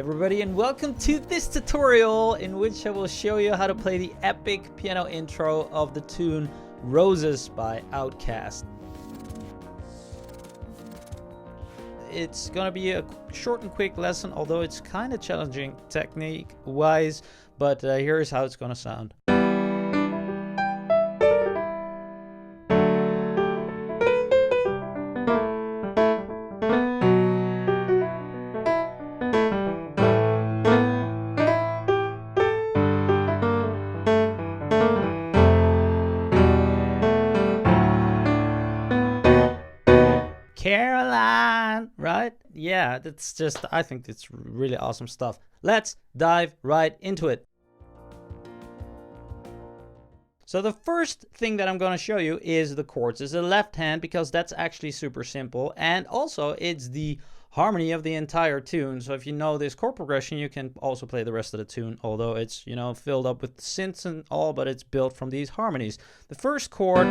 everybody, and welcome to this tutorial in which I will show you how to play the epic piano intro of the tune Roses by OutKast. It's gonna be a short and quick lesson, although it's kind of challenging technique wise, but here's how it's gonna sound. Caroline, right? Yeah, that's just, I think it's really awesome stuff. Let's dive right into it. So the first thing that I'm going to show you is the chords. It's the left hand because that's actually super simple, and also it's the harmony of the entire tune. So if you know this chord progression, you can also play the rest of the tune, although it's, you know, filled up with synths and all, but it's built from these harmonies. The first chord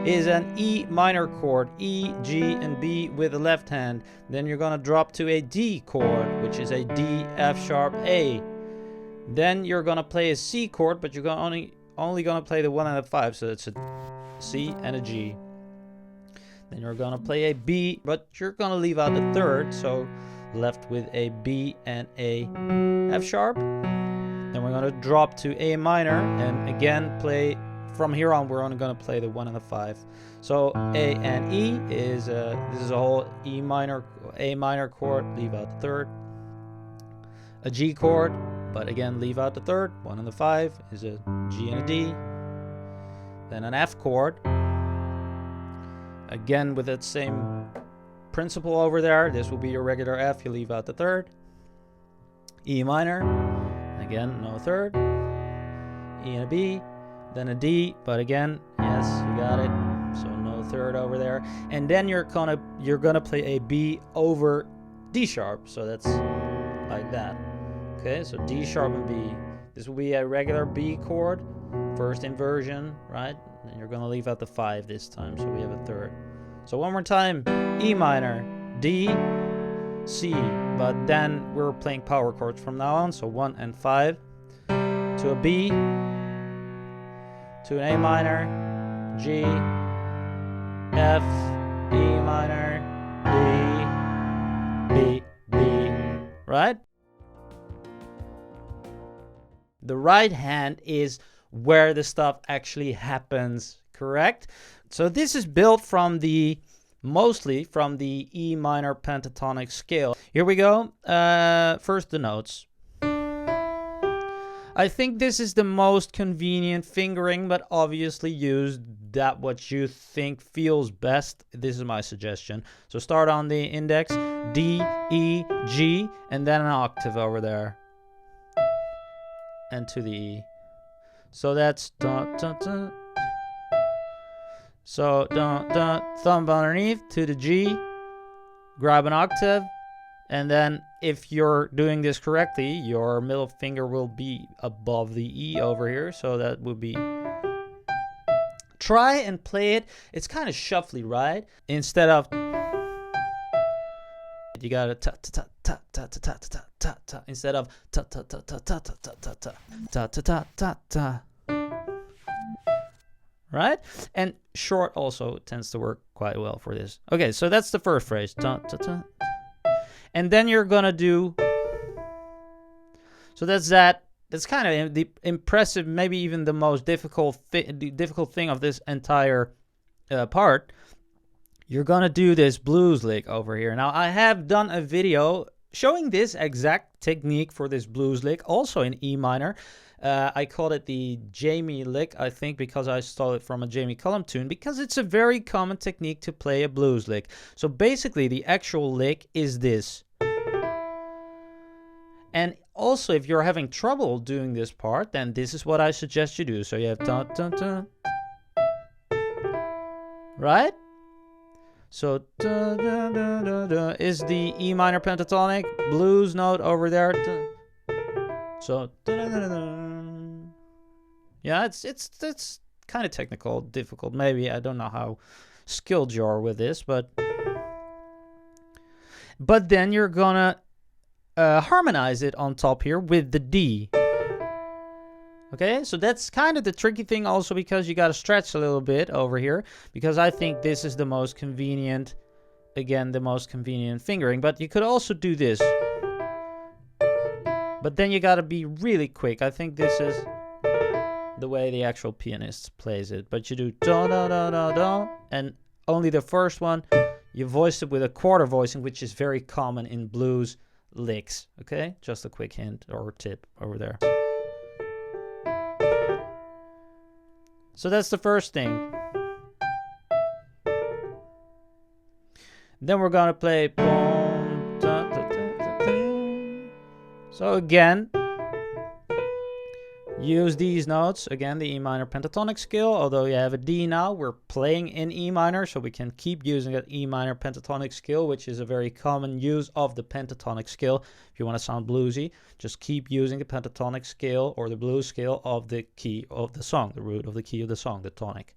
is an E minor chord, E, G, and B with the left hand. Then you're gonna drop to a D chord, which is a D, F sharp, A. Then you're gonna play a C chord, but you're only gonna play the 1 and a 5, so it's a C and a G. Then you're gonna play a B, but you're gonna leave out the third, so left with a B and a F sharp. Then we're gonna drop to A minor, and again play, from here on we're only gonna play the 1 and the 5. So A and E is this is a whole E minor, A minor chord, leave out the third. A G chord, but again leave out the third. 1 and the 5 is a G and a D. Then an F chord. Again, with that same principle over there, this will be your regular F, you leave out the third. E minor, again, no third. E and a B, then a D, but again, yes, you got it, so no third over there. And then you're gonna play a B over D sharp, so that's like that. Okay, so D sharp and B. This will be a regular B chord, first inversion, right? And you're gonna leave out the 5 this time, so we have a third. So one more time, E minor, D, C, but then we're playing power chords from now on, so 1 and 5, to a B, to an A minor, G, F, E minor, D, B, right? The right hand is where the stuff actually happens, correct? So this is built from mostly from the E minor pentatonic scale. Here we go. First the notes. I think this is the most convenient fingering, but obviously use that what you think feels best. This is my suggestion. So start on the index, D, E, G, and then an octave over there. And to the E. So that's dun, dun, dun. So dun, dun, thumb underneath to the G, grab an octave, and then if you're doing this correctly, your middle finger will be above the E over here. So that would be. Try and play it. It's kind of shuffly, right? Instead of. You gotta ta ta ta ta ta ta ta ta ta instead of ta ta ta ta ta ta ta ta ta ta ta ta ta. Right? And short also tends to work quite well for this. Okay, so that's the first phrase. Ta ta ta. And then you're gonna do. So that's that. That's kind of the impressive, maybe even the most difficult thing of this entire part. You're gonna do this blues lick over here. Now I have done a video showing this exact technique for this blues lick, also in E minor. I called it the Jamie lick, I think, because I stole it from a Jamie Cullum tune, because it's a very common technique to play a blues lick. So basically the actual lick is this. And also if you're having trouble doing this part, then this is what I suggest you do. So you have dun dun dun. Right? So da, da, da, da, da, is the E minor pentatonic blues note over there. Da. So da, da, da, da. Yeah, it's kind of technical, difficult. Maybe I don't know how skilled you are with this, but then you're gonna harmonize it on top here with the D. Okay, so that's kind of the tricky thing also, because you got to stretch a little bit over here, because I think this is the most convenient, again, the most convenient fingering. But you could also do this. But then you got to be really quick. I think this is the way the actual pianist plays it. But you do da da da da da, and only the first one, you voice it with a quarter voicing, which is very common in blues licks. Okay, just a quick hint or tip over there. So that's the first thing. Then we're gonna play. Boom, da, da, da, da, da. So again, use these notes. Again, the E minor pentatonic scale. Although you have a D now, we're playing in E minor, so we can keep using that E minor pentatonic scale, which is a very common use of the pentatonic scale. If you want to sound bluesy, just keep using the pentatonic scale or the blues scale of the key of the song, the root of the key of the song, the tonic.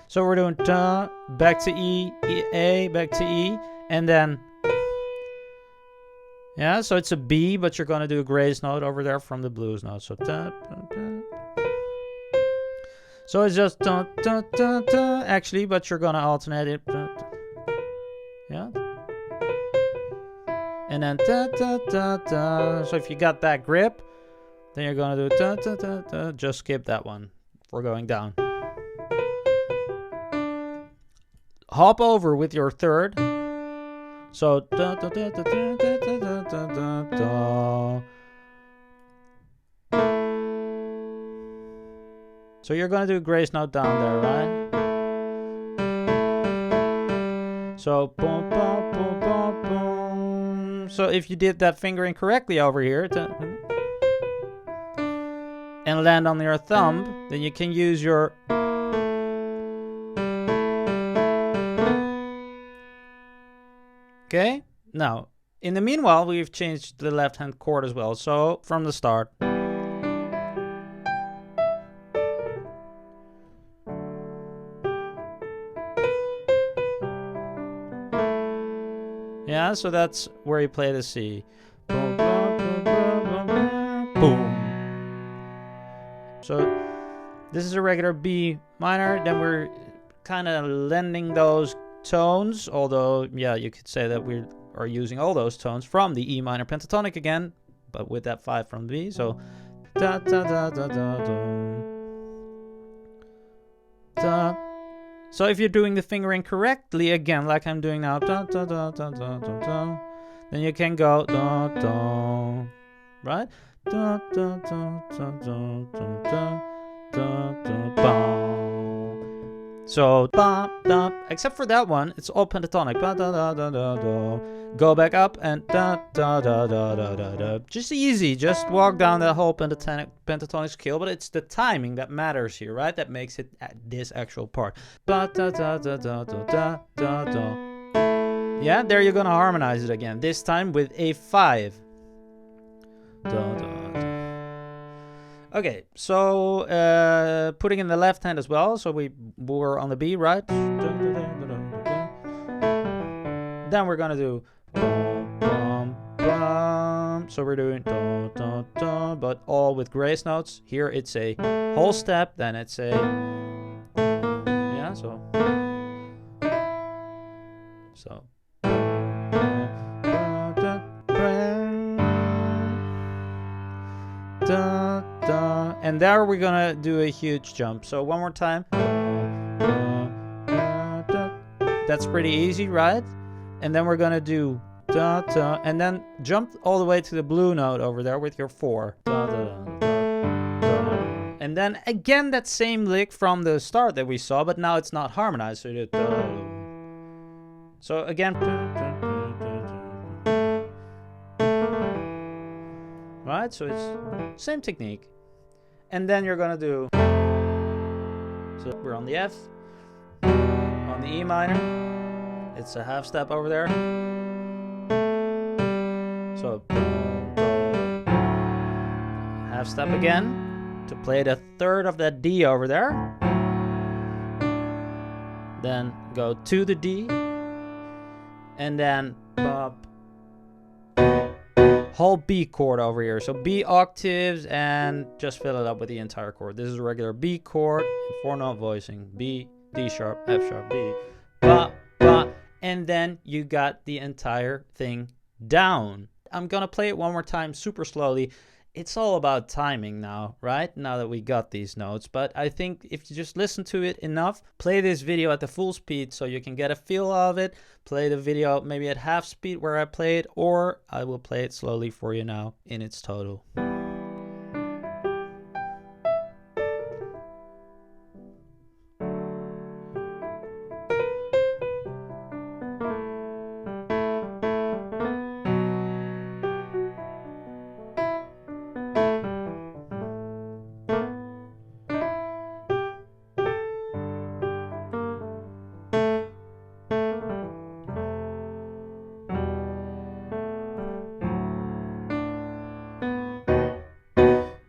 So we're doing da, back to E, A, back to E, and then, yeah, so it's a B, but you're going to do a grace note over there from the blues note. So da, da, da. So it's just da, da, da, da, actually, but you're going to alternate it. Da, da. Yeah. And then da, da, da, da. So if you got that grip, then you're going to do da, da, da, da. Just skip that one. We're going down. Hop over with your third. So da, da, da, da, da, da, da, da, da, da. So you're gonna do a grace note down there, right? So boom, boom, boom, boom, boom. So if you did that fingering correctly over here and land on your thumb, then you can use your okay. Now, in the meanwhile, we've changed the left hand chord as well. So from the start. Yeah, so that's where you play the C. Boom, boom, boom, boom, boom, boom. So this is a regular B minor. Then we're kind of lending those tones, although, yeah, you could say that we are using all those tones from the E minor pentatonic again, but with that 5 from the B. So da da da da da da. Da. So if you're doing the fingering correctly, again, like I'm doing now, da, da, da, da, da, da, da, then you can go da, da, right? Da, da, da, da, da, da, da, da, da, ba. So ba, da, except for that one, it's all pentatonic. Ba, da, da, da, da, da. Go back up and da, da, da, da, da, da, da. Just easy, just walk down that whole pentatonic scale, but it's the timing that matters here, right? That makes it this actual part. Ba, da, da, da, da, da, da, da, da. Yeah, there you're gonna harmonize it again. This time with a 5. Da, da, da. Okay, so putting in the left hand as well. So we were on the B, right? Then we're gonna do bum, bum, bum. So we're doing da, da, da, but all with grace notes. Here it's a whole step, then it's a, yeah, so da, da, and there we're gonna do a huge jump. So one more time. That's pretty easy, right? And then we're gonna do da da, and then jump all the way to the blue note over there with your 4. Da, da, da, da. And then again that same lick from the start that we saw, but now it's not harmonized. So you do da. So again, right? So it's same technique. And then you're gonna do. So we're on the F, on the E minor. It's a half step over there. So half step again to play the third of that D over there. Then go to the D. And then bop, whole B chord over here. So B octaves and just fill it up with the entire chord. This is a regular B chord in 4-note voicing. B, D sharp, F sharp, B, ba, ba, and then you got the entire thing down. I'm gonna play it one more time super slowly. It's all about timing now, right? Now that we got these notes. But I think if you just listen to it enough, play this video at the full speed so you can get a feel of it. Play the video maybe at half speed where I play it, or I will play it slowly for you now in its total.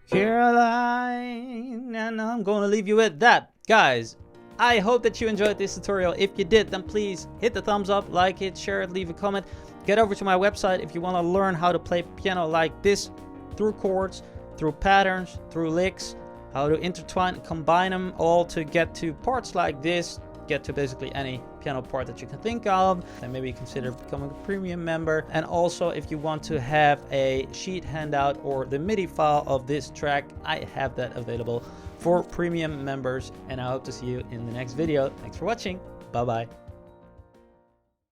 Caroline, and I'm going to leave you with that. Guys, I hope that you enjoyed this tutorial. If you did, then please hit the thumbs up, like it, share it, leave a comment. Get over to my website if you want to learn how to play piano like this, through chords, through patterns, through licks, how to intertwine, combine them all to get to parts like this, get to basically any piano part that you can think of, and maybe consider becoming a premium member. And also, if you want to have a sheet handout or the MIDI file of this track, I have that available for premium members. And I hope to see you in the next video. Thanks for watching. Bye bye.